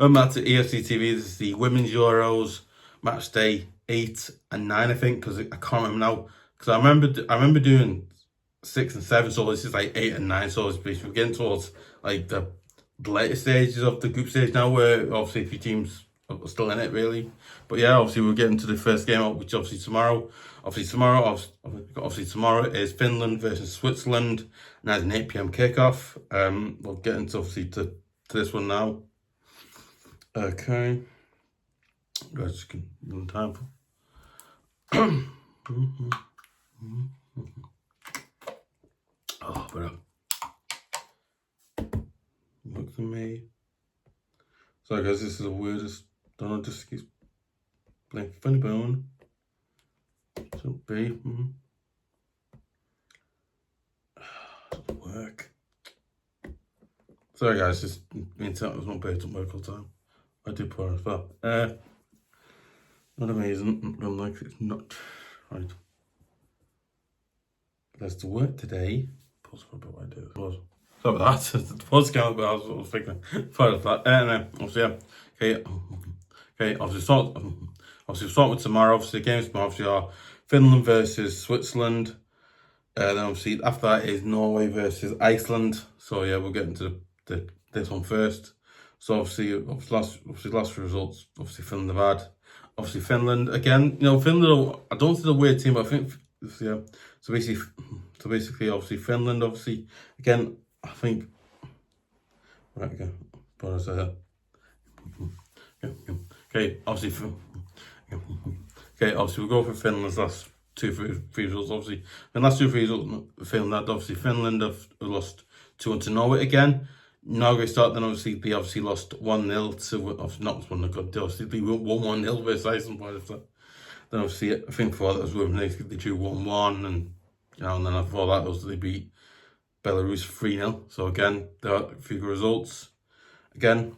Welcome back to EFC TV. This is the Women's Euros match day 8 and 9, I think, because I can't remember now. Because I remember doing 6 and 7, so this is like 8 and 9. So it's basically getting towards like the later stages of the group stage now, where obviously a few teams are still in it, really. But yeah, obviously we're getting to the first game, which obviously tomorrow. Obviously tomorrow is Finland versus Switzerland, and that's an 8 p.m. kickoff. We'll get into obviously to this one now. Okay, guys, can time for. Oh, but look for me. Sorry, guys, this is the weirdest. Don't know, just keeps playing funny bone. So be. Doesn't work. Sorry, guys, just the internet was not based on work all the time. I do poor as well. Not amazing. I'm like, it's not right. There's the work today. Pause for a bit. What I do. Pause. Sorry about that. The pause count, but I was thinking. Sorry about that. Anyway, obviously, yeah. Okay. Obviously, start with tomorrow. Obviously, the games tomorrow obviously are Finland versus Switzerland. Then obviously after that is Norway versus Iceland. So yeah, we'll get into this one first. So obviously last results, obviously Finland have had. Obviously Finland again, Finland. I don't see the weird team, but I think yeah. So basically, obviously Finland. Obviously again, I think. Right again. Okay. Obviously. Okay. Obviously we'll go for Finland's last 2-3 results. Obviously, the last 2-3 results, Finland. Obviously Finland have lost 2-1 to Norway again. Norway start, then obviously they lost 1-0 to not 1-0. They obviously won 1-0 versus Iceland. Then obviously I think before that was women, they drew 1-1, and and then before that they beat Belarus 3-0. So again, there are a few good results. Again,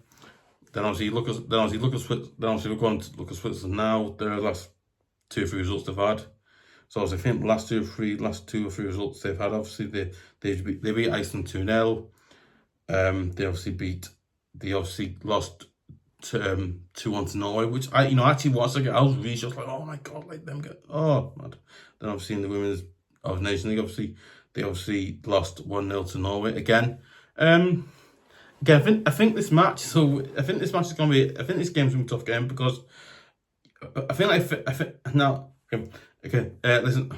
then obviously look at Switzerland now. Their last 2-3 results they've had. So I think the last two or three results they've had, obviously they beat Iceland 2-0. They obviously lost 2-1 to Norway, which I actually was like, I was really just like, oh my god, like them get mad. Then obviously in the women's of Nation League, they lost 1-0 to Norway again. Again, I think this match is gonna be. I think this game's gonna be a tough game because I think now. Okay. Listen.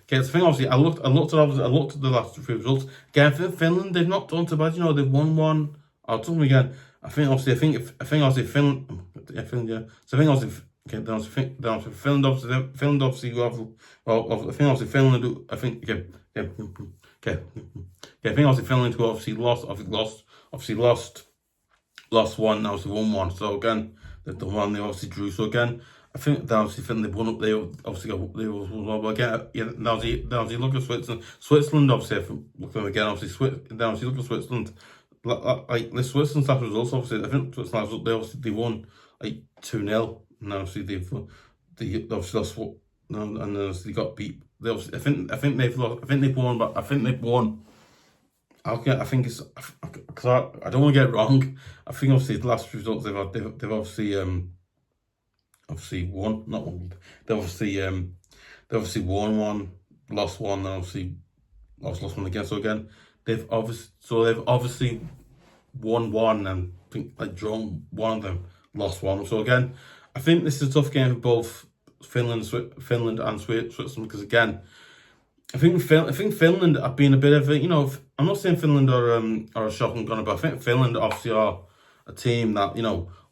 Okay, the thing obviously, I looked at the last 3 results. Again, for Finland, they've not done too bad. They've won 1. I'll tell them again. Finland. Yeah. So I think obviously, okay. Then obviously Finland obviously I think obviously Finland. I think okay. I think obviously Finland who obviously lost 1. Obviously won 1. So again, the one they obviously drew. So again, I think they obviously Finland won up. They obviously won again. Yeah. Now obviously look at Switzerland. Switzerland obviously look at them again. Obviously look at Switzerland. Like the Switzerland's last results, obviously I think Switzerland they won like 2-0. And obviously they obviously lost and then obviously got beat. They obviously I think they've lost. I think they've won, but I think they've won. I think it's because I don't want to get it wrong. I think obviously the last results they've had, they've obviously won, not won. They obviously won 1, lost 1, and obviously lost 1 again. So again, they've obviously won 1 and I think like drawn 1 of them, lost 1. So again, I think this is a tough game for both Finland and Switzerland because again, I think Finland have been a bit of a, I'm not saying Finland are a shocking gunner, but I think Finland obviously are a team that,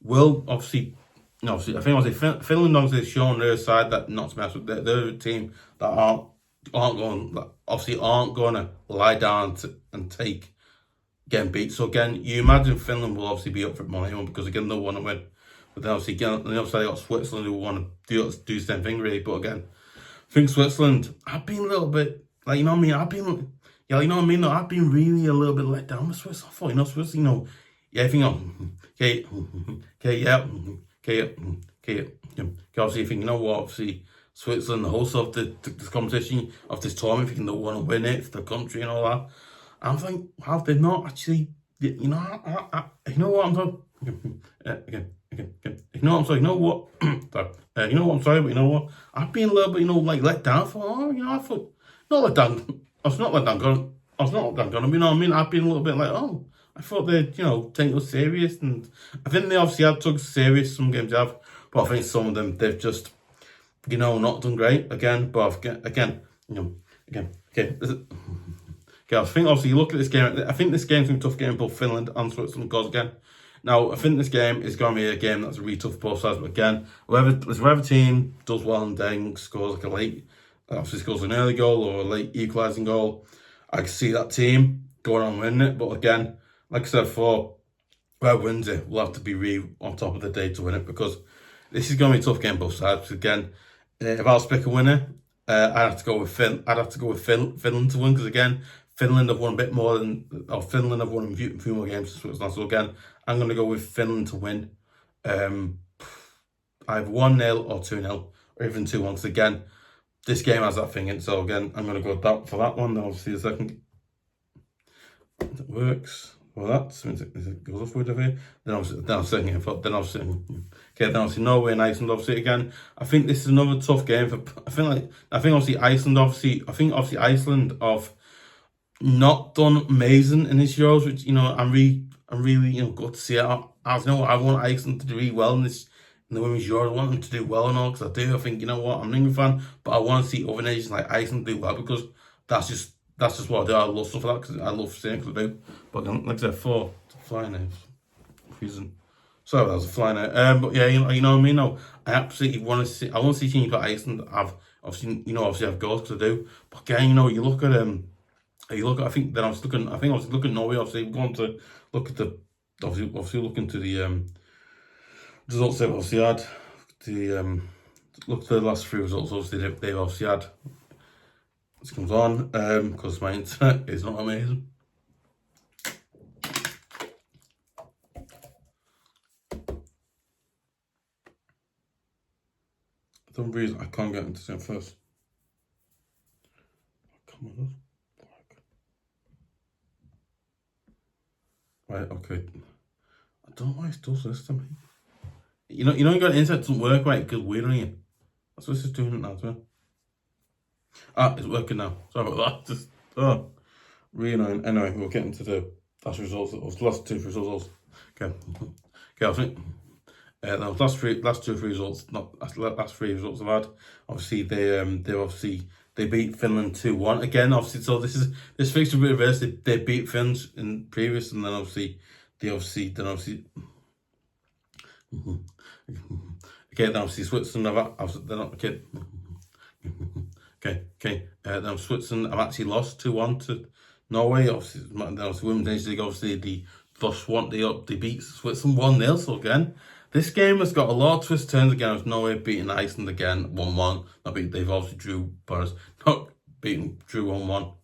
will obviously, I think Finland obviously has shown their side that not to mess with. They're a team that aren't going to lie down and take getting beat. So again, you imagine Finland will obviously be up for it more than because again they'll want to win. But then obviously again, on the other side they got Switzerland who want to do the same thing really. But again, I think Switzerland, I've been a little bit like, I've been I've been really a little bit let down with Swiss. I thought, Swiss, yeah, I think obviously you think, what, obviously Switzerland, the host of this competition, of this tournament, thinking they want to win it for the country and all that. I'm thinking, have they not actually, what I'm talking You know what I'm sorry. You know what? Sorry. You know what I'm sorry, but you know what? I've been a little bit, like let down for. Oh, I thought not let down. I was not let down. I was not let down. You know what I mean? I've been a little bit like, oh, I thought they'd, take us serious, and I think they obviously had took serious. Some games have, but I think some of them they've just, not done great again. But again, okay. I think obviously you look at this game. I think this game's gonna be a tough game, both Finland and Switzerland. Because again, now I think this game is gonna be a game that's really tough for both sides. But again, whoever team does well and then scores like a late, obviously scores an early goal or a late equalising goal, I can see that team going on winning it. But again, like I said before, whoever wins it will have to be really on top of the day to win it, because this is gonna be a tough game both sides. Because again, if I was to pick a winner, I'd have to go with Finland to win, because again, Finland have won a bit more Finland have won a few more games than Switzerland. So again, I'm going to go with Finland to win. Either 1-0 or 2-0, or even 2-1. Because again, this game has that thing in. So again, I'm going to go for that one. Then obviously the second it works. Well, that means it goes off with it. Then obviously Norway and Iceland. Obviously again, I think this is another tough game for. I think obviously Iceland. Obviously Iceland of not done amazing in this Euros, which I'm really good to see. I want Iceland to do really well in the women's Euros. I want them to do well and all, because I do. I think I'm an England fan, but I want to see other nations like Iceland do well, because that's just what I do. I love stuff like that, because I love seeing it, because I do. But like I said, flying out, freezing. Sorry, that was a flying out. But yeah, you know what I mean. No, I absolutely want to see. I want to see teams like Iceland have obviously have goals, because I do. But again, you look at I think I was looking at Norway. Obviously, we're going to look at the obviously look into the results they've obviously had. Look at the last three results. Obviously, they've obviously had. This comes on because my internet is not amazing. For some reason, I can't get into it first. Come on. Right, okay. I don't know why it does this to me. You got internet doesn't work right, because we're on here. That's what it's doing it now as well. It's working now. Sorry about that. Just really annoying. Anyway, we'll get into the last results. The last two results. Okay. I think the last two results. Not last three results I've had. Obviously, they beat Finland 2-1 again. Obviously, so this fixture a bit reversed. They beat Finland in previous, and then obviously. Okay, then obviously Switzerland they're not okay. Then Switzerland have actually lost 2-1 to Norway. Obviously, Women's Nations League. Obviously, they beat Switzerland 1-0. So again, this game has got a lot of twist turns again, with Norway beating Iceland again 1-1. They've obviously drew 1-1.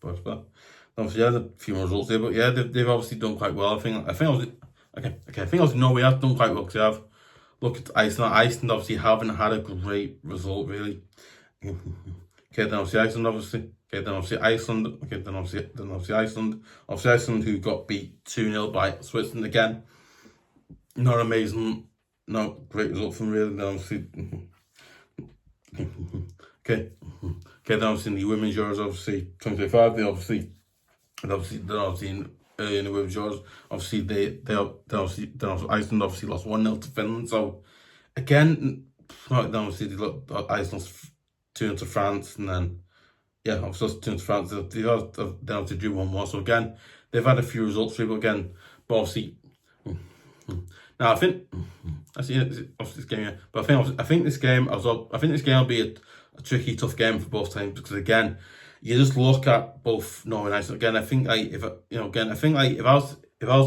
But obviously, had a few more results there. But yeah, they've obviously done quite well. I think obviously Norway have done quite well, because they have. Look at Iceland. Iceland obviously haven't had a great result, really. Okay, then obviously Iceland. Obviously Iceland, who got beat 2-0 by Switzerland again. Not amazing. No great result from really. Then obviously. Okay, then obviously in the women's Euros, obviously 2025, they're obviously in the women's Euros. Obviously Iceland obviously lost 1-0 to Finland. So again, then obviously Iceland 2-0 to France, and then obviously 2-0 to France. They obviously drew 1-1. So again, they've had a few results through, but obviously. Now I think obviously this game, but I think this game will be a tricky, tough game for both teams, because again, you just look at both Norway and Iceland. Again, I think if I was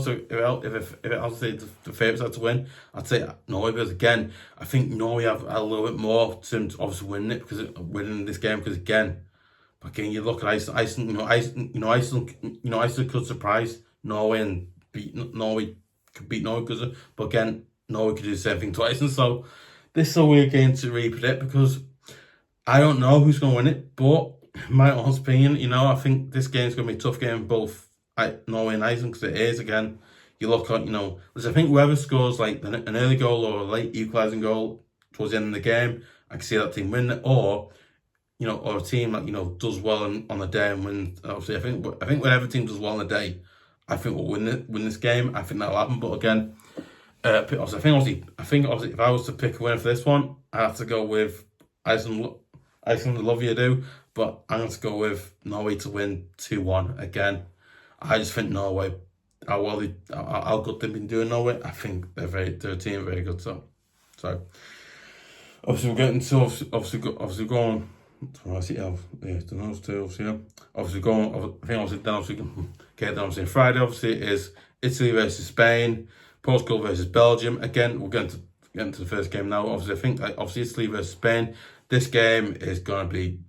to say the favourites had to win, I'd say Norway, because again, I think Norway have a little bit more to obviously winning it, because winning this game, because again, you look at Iceland, Iceland could surprise Norway and beat Norway. But again, Norway could do the same thing to Iceland. So this is a weird game to really predict, because I don't know who's going to win it. But in my honest opinion, I think this game's going to be a tough game for both Norway and Iceland, because it is, again, you look at, I think whoever scores like an early goal or a late equalising goal towards the end of the game, I can see that team win it, or a team that does well on the day and wins. Obviously, I think whatever team does well on the day, I think will win this game. I think that'll happen. But again, I think obviously, if I was to pick a winner for this one, I have to go with Iceland. Iceland, I love you, do, but I'm going to go with Norway to win 2-1 again. I just think Norway, how good they've been doing Norway. I think they're a team very good. So obviously we're getting to obviously going. I see. Those two. Obviously going. I think obviously Friday. Obviously it is Italy versus Spain, Portugal versus Belgium. Again, we're getting to the first game now. Obviously, I think obviously Italy versus Spain. This game is gonna be.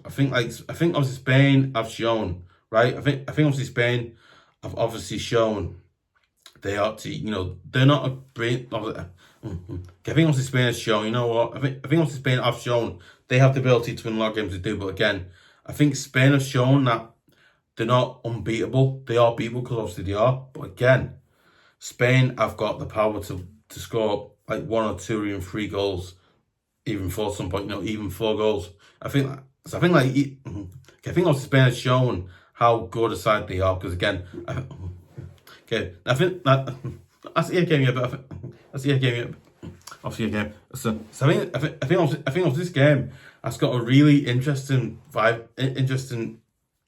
I think obviously Spain have shown, right. I think obviously Spain have obviously shown they are they're not a brilliant. I think obviously Spain has shown. You know what? I think obviously Spain have shown they have the ability to win a lot of games to do. But again, I think Spain have shown that they're not unbeatable. They are beatable because obviously they are. But again, Spain have got the power to score like 1 or 2 or even 3 goals, even for some point. Even 4 goals. I think obviously Spain has shown how good a side they are. Because again, I think that. That's the game, yeah, but that's the game, yeah. Obviously, a game. So I think this game has got a really interesting vibe, interesting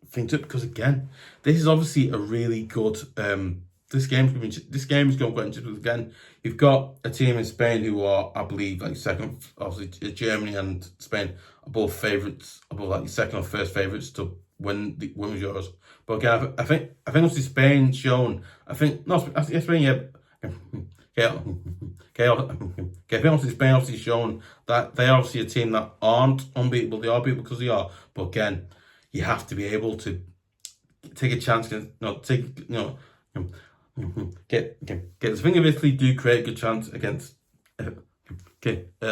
thing to it, because again, this is obviously a really good. This game is going to go quite interesting. Again, you've got a team in Spain who are, I believe, like second. Obviously, Germany and Spain are both favourites, above like second or first favourites to win the Women's Euros. But again, I think obviously Spain shown. Spain, yeah. Obviously Spain obviously shown that they're obviously a team that aren't unbeatable. They are beatable because they are. But again, you have to be able to take a chance. Swing of Italy do create a good chance against.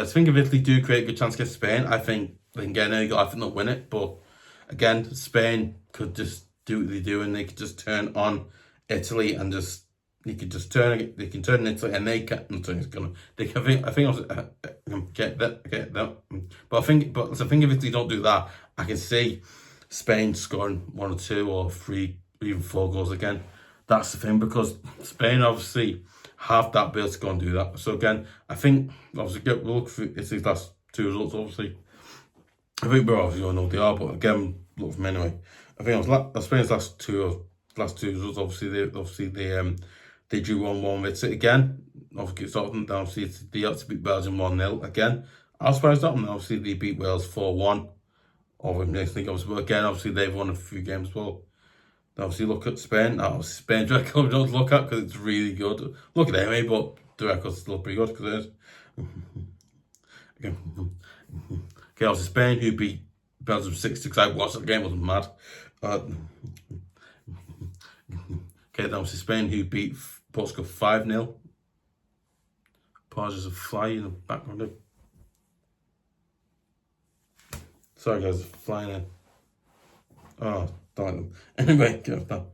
Swing of Italy do create a good chance against Spain. I think they can get an early goal. I think they'll win it. But again, Spain could just do what they do, and they could just turn on Italy and just. They can turn Italy, and they can. I think get that. But I think if Italy don't do that, I can see Spain scoring 1 or 2 or 3, even 4 goals again. That's the thing, because Spain obviously have that ability to go and do that. So again, I think obviously we'll look through Italy's last 2 results. Obviously, I think we're obviously going to know they are, but again, look from anyway. I think Spain's last two results. Obviously they drew 1-1 with it again. Obviously they had to beat Belgium 1-0 again. I was surprised at them. Obviously they beat Wales 4-1. Obviously they've won a few games as well. Obviously look at Spain. Spain's record we don't look at because it's really good. Look at it anyway, but the record's still pretty good because it is. Obviously Spain, who beat Belgium 6-6. I watched the game, wasn't mad. Obviously Spain, who beat Portugal 5-0. Pauses of fly in the background. Sorry guys, flying in. Oh, don't like them. Anyway, get off that.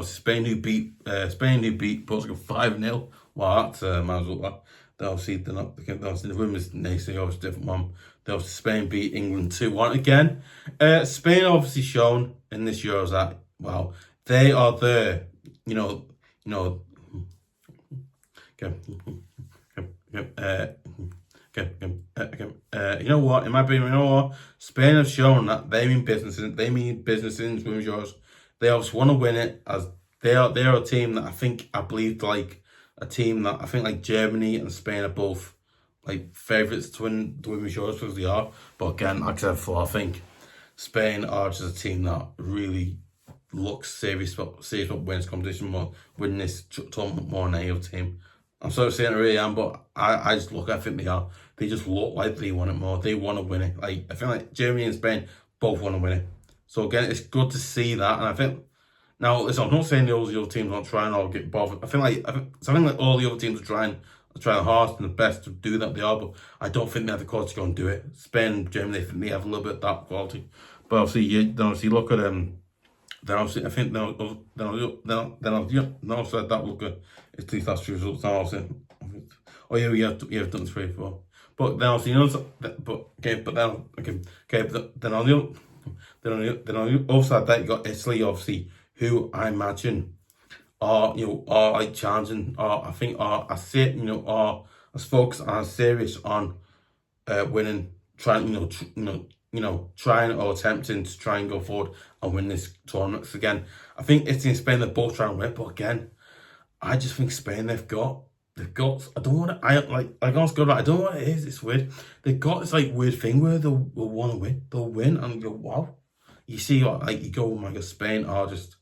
Spain who beat Portugal 5-0. Wow, that's might as well that. Obviously they're not. Obviously the women's nation, obviously different one. Obviously Spain beat England 2-1 again. Spain obviously shown in this Euros that they are there. You know what? In my opinion, Spain have shown that they mean business in Women's Euros. They obviously want to win it, as they are a team that I believe like a team that I think like Germany and Spain are both like favourites to win the Women's Euros because they are. But again, like I said before, I think Spain are just a team that really looks serious about winning this competition more, winning this tournament more than any other team. I'm sorry saying I really am, but I think they are. They just look like they want it more. They want to win it. Like I feel like Germany and Spain both want to win it. So again, it's good to see that, and I think now listen, I'm not saying the other teams aren't trying or get bothered. I think like all the other teams are trying trying the hardest and the best to do that they are, but I don't think they have the quality to go and do it. Spain, Germany, I think they have a little bit of that quality. But obviously, then obviously look at then obviously I think then also that look at it's these last few results now. Obviously, oh yeah, you've done this before. But then obviously then on the other side that you got Italy, obviously, who I imagine are like challenging, or I think are as focused and as serious on winning, trying trying or attempting to try and go forward and win this tournament. So again, I think Italy and Spain, they're both trying to win, but again, I just think Spain, they've got. I don't want to. I don't know what it is. It's weird. They've got this like weird thing where they'll want to win. They'll win and you go, wow. You see, like you go, oh my God, Spain are just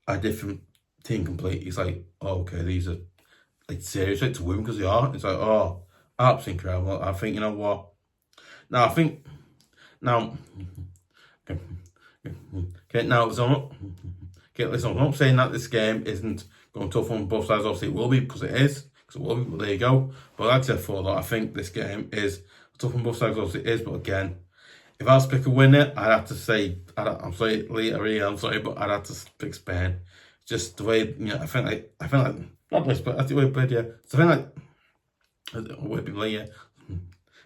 a different team completely. It's like, oh, okay, these are like serious like to win because they are. It's like, oh, absolutely incredible. I think, you know what? Now I think okay, now so listen, I'm not saying that this game isn't going tough on both sides. Obviously, it will be because it is. Because it will be. But there you go. But like I said before, that I think this game is tough on both sides. Obviously, it is. But again, if I was to pick a winner, I'd have to say, I'm sorry, Lee, I really am sorry, but I'd have to pick Spain. Just the way, I think like, not this, but that's the way it played, yeah. So I think like, it would be Lee, yeah.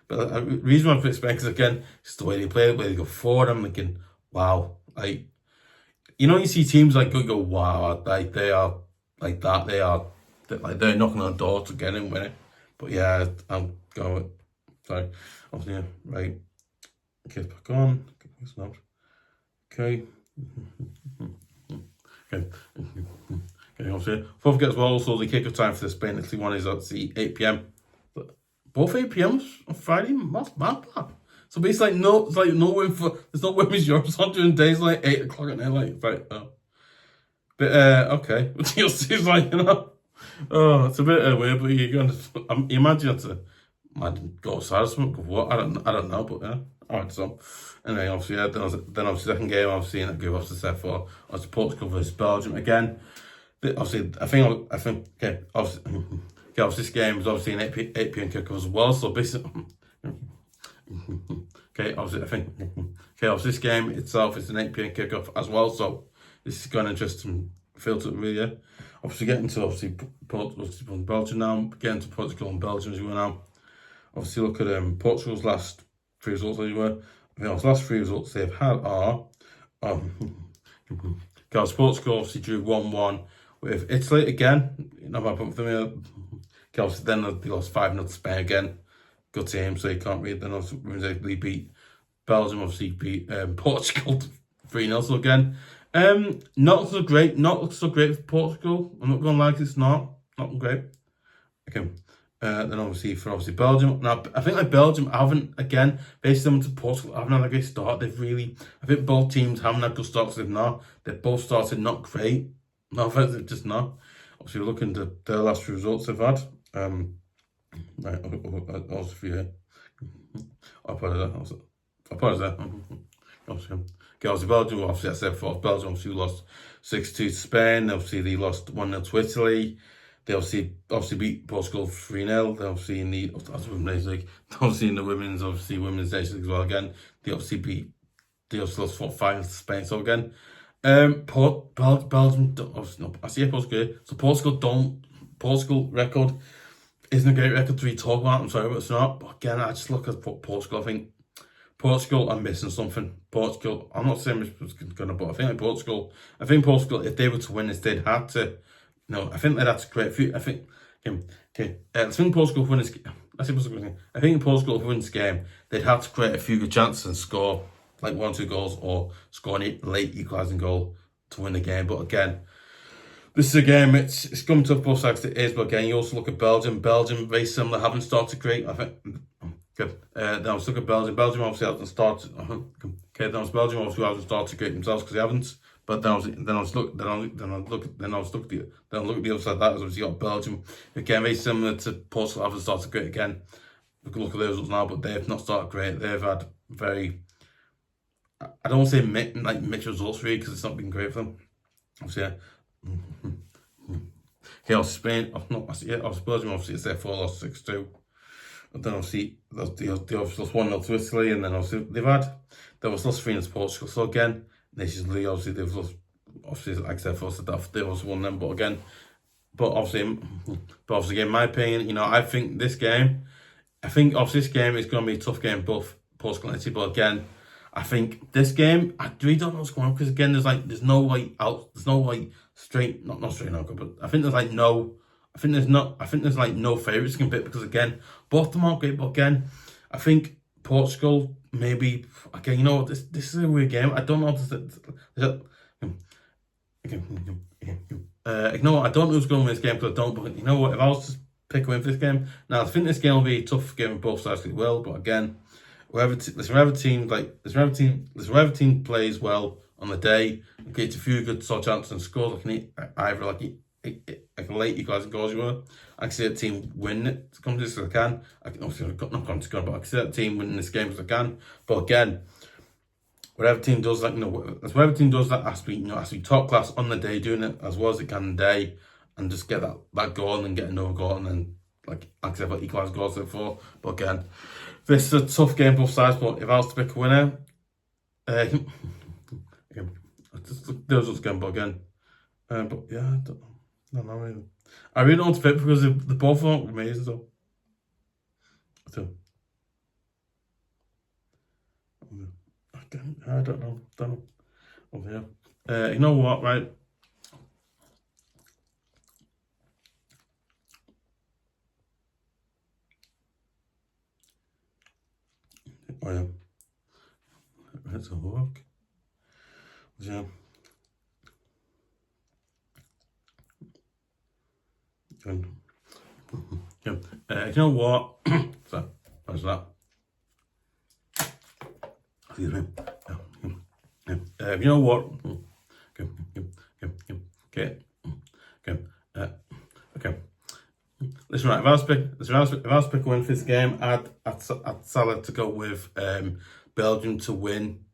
But the reason why I pick Spain, because again, it's the way they play, the way they go forward. I'm thinking, wow, like, you see teams like go, wow, like they are like that, they're knocking on the door to get in with it. But yeah, I'm going. Sorry, obviously, yeah, right. Okay, back on. Okay. Okay. Okay, obviously. Don't forget as well, also the kickoff time for the Spain Italy one is at the 8 p.m. Both 8 p.m. on Friday. That's mad. So basically, it's like no win for. There's no women's Europe. It's not during days like 8 o'clock at night. Like, right. But okay. You'll see, it's like, oh, it's a bit weird. But you're going to imagine to go outside or something. What I don't know. But yeah. Alright, so anyway, obviously, yeah, then obviously second game, obviously in that group, obviously set for obviously Portugal versus Belgium again. Obviously, I think okay, obviously this game is obviously an 8 p.m. kickoff as well. So basically, okay, obviously I think obviously this game itself is an 8 p.m. kickoff as well. So this is going to just feel to it really. Yeah. Obviously getting to Belgium now, getting to Portugal and Belgium as well now. Obviously look at Portugal's last 3 results anyway. The last 3 results they've had are Portugal obviously drew 1-1 with Italy again. Not bad point for them. Obviously then they lost 5-0 to Spain again. Good team, so you can't read. Then obviously they beat Belgium. Obviously beat Portugal 3-0. So again, not so great for Portugal. I'm not gonna lie, it's not great. Okay. Then obviously Belgium. Now I think like Belgium haven't again based them to Portugal haven't had a great start. I think both teams haven't had good starts. They've both started not great. No offense, they're just not. Obviously looking at their last few results they've had. Right, also for you. I apologize. Obviously Belgium. Obviously I said before, Belgium obviously lost 6-2 to Spain. Obviously they lost 1-0 to Italy. They obviously beat Portugal 3-0. They obviously in the Women's League. Obviously in the Women's Nations League as well again. They obviously lost 4-5 to Spain. So again, Belgium obviously no. I see Portugal. So Portugal record isn't a great record to really talk about. I'm sorry, but it's not. But again, I just look at Portugal. I think Portugal are missing something. Portugal. I'm not saying it's gonna, but I think Portugal. If they were to win this, they'd have to. No, I think they'd have to create a few. I think. Okay. I think Portugal win this game. I think Portugal win this game. They'd have to create a few good chances and score like 1-2 goals or score a late equalising goal to win the game. But again, this is a game. It's coming tough both sides. It is, but again, you also look at Belgium. Belgium very similar. Haven't started great. I think. Good. Then I was looking at Belgium. Belgium obviously hasn't started. Okay. Then Belgium obviously hasn't started great themselves because they haven't. But then I was looking at the other side of that, as obviously got Belgium again very similar to Portugal, haven't started great again. We can look at their results now, but they've not started great. They've had very, I don't want to say mixed results really because it's not been great for them. Obviously, yeah. Okay, obviously Spain, obviously Belgium, obviously it's their 4 loss 6-2. And then obviously they obviously lost 1-0 to Italy, and then obviously they was lost 3 to Portugal. So again, Nations League, obviously they've lost, obviously like I said, they've also won them, but obviously again, in my opinion, you know, I think obviously this game is going to be a tough game, both Portugal and Italy, but again, I think this game, I really don't know what's going on, because again, there's no straight, not straight outcome, but I think there's no favourites can pick, because again, both of them aren't great, but again, I think Portugal, maybe, again, you know what, this is a weird game. I don't know you know what, I don't know who's going to win this game, because I don't, but you know what, if I was to pick a win for this game, now I think this game will be a tough game on both sides, it will, but again, whoever team plays well on the day, gets a few good sort of chances and scores, either like a late equalising goals, I can see that team win it as come as I can. Obviously not come to score, but I can see that team winning this game as I can. But again, whatever team does that, has to be top class on the day, doing it as well as it can on the day, and just get that goal and then get another goal, and then like I said, equalising goals before. But again, this is a tough game both sides. But if I was to pick a winner, again, those what's going, but again, but yeah, I don't know really. I really don't want to pick because the both aren't amazing. So again, I don't know. Oh yeah. You know what, right? Oh yeah. Let's have a look. Yeah. Yeah. You know what? So, how's that? Excuse me. You know what? Okay. Listen, right. If I was to pick a win for this game, I'd select to go with Belgium to win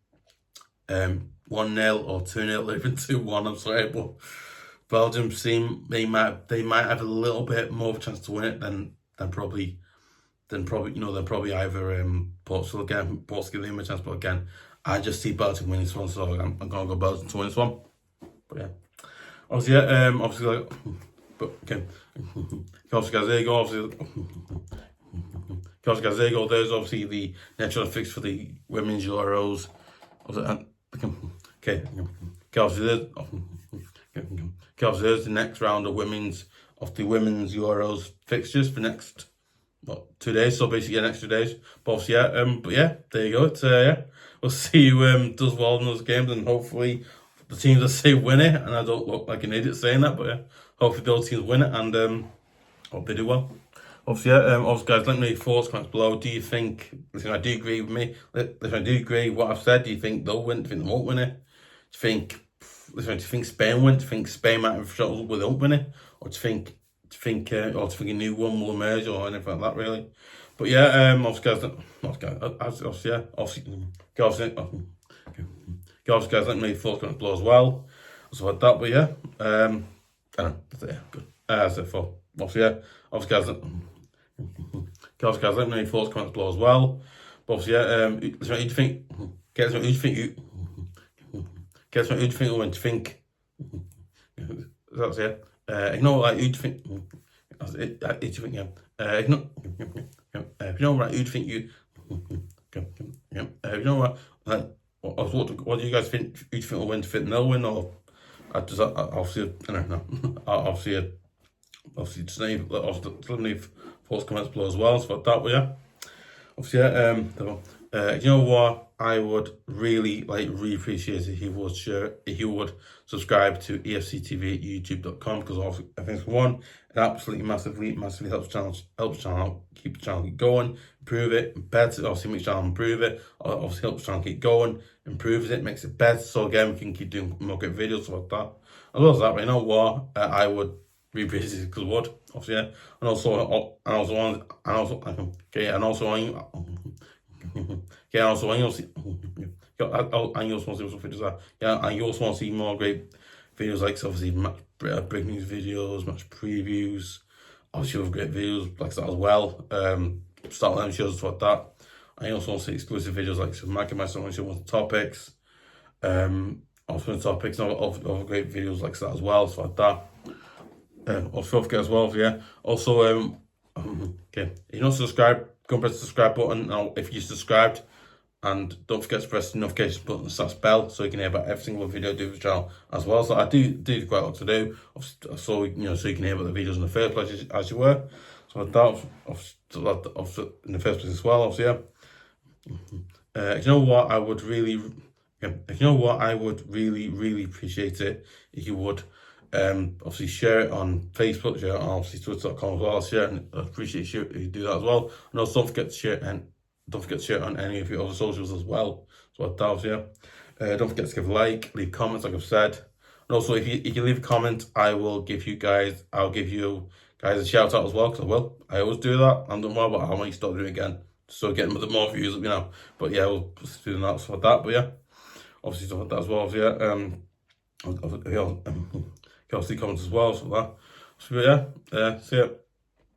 1-0 or 2-0, even 2-1. I'm sorry, but Belgium they might have a little bit more of a chance to win it than probably either Portugal again. Portugal give them a chance, but again, I just see Belgium winning this one, so I'm gonna go Belgium to win this one. But yeah, obviously, but okay, guys, there you go. There's obviously the natural fix for the women's Euros. Okay, there's the next round of women's Euros fixtures for next 2 days. So basically, next 2 days. But obviously, but yeah, there you go. It's we'll see who does well in those games, and hopefully the teams that say win it. And I don't look like an idiot saying that, but yeah, hopefully those teams win it, and hope they do well. Obviously, guys, let me know your thoughts, comments below. Do you think? Listen, do you agree with me? Listen, I do agree with what I've said. Do you think they'll win? Do you think they won't win it? Do you think? Listen, do you think Spain win? Do you think Spain might have shot up without winning, or do you think a new one will emerge, or anything like that? Really, but yeah, obviously, guys, let me know your thoughts, comments below as well. So like that, but yeah, I don't know. Yeah, good. As I thought, obviously, yeah, guys, let me know your thoughts, comments below as well. But obviously, yeah, who do you think? Who do you think will win? Do you think? That's it. You know, like, who do you think? Who do you think? Yeah. You know, right? Who do you think you? You know what? Like, what do you guys think? Who do you think will win? Do you think they'll win, or obviously, I don't know. Obviously, just leave thoughts, comments below as well. So that, but yeah. Obviously, you know what? I would really appreciate it if you would subscribe to EFC TV at youtube.com, because I think it absolutely massively helps channel keep the channel going, improve it, better. Obviously, makes channel improve it. Obviously, helps channel keep going, improves it, makes it better. So again, we can keep doing more great videos like that. As well as that, but you know what? I would really appreciate it, because would obviously, yeah, and also you also want to see more great videos like obviously match breaking news videos, match previews, obviously other great videos like that as well. Start line shows stuff like that. I also want to see exclusive videos like some Mac and my someone show on topics. Also on topics, and other great videos like that as well, stuff like that. Also don't forget as well, yeah. Also, okay, if you're not subscribed, go and press the subscribe button. Now, if you're subscribed, and don't forget to press the notification button and slash bell so you can hear about every single video I do for the channel as well. So I do quite a lot to do, so so you can hear about the videos in the first place as you were. So that in the first place as well. Obviously, yeah. You know what? I would really, really appreciate it if you would. Obviously share it on Facebook, share it on obviously Twitter.com as well. Share, and I appreciate you if you do that as well. And also don't forget to share it on any of your other socials as well. So that was, yeah. Don't forget to give a like, leave comments like I've said. And also if you leave a comment, I'll give you guys a shout out as well, because I will. I always do that. I'm doing well, but I might start doing it again. So getting more views, you know. But yeah, we'll do that for that. But yeah, obviously stuff like that as well. So yeah, obviously comments as well. So that. So yeah, see ya.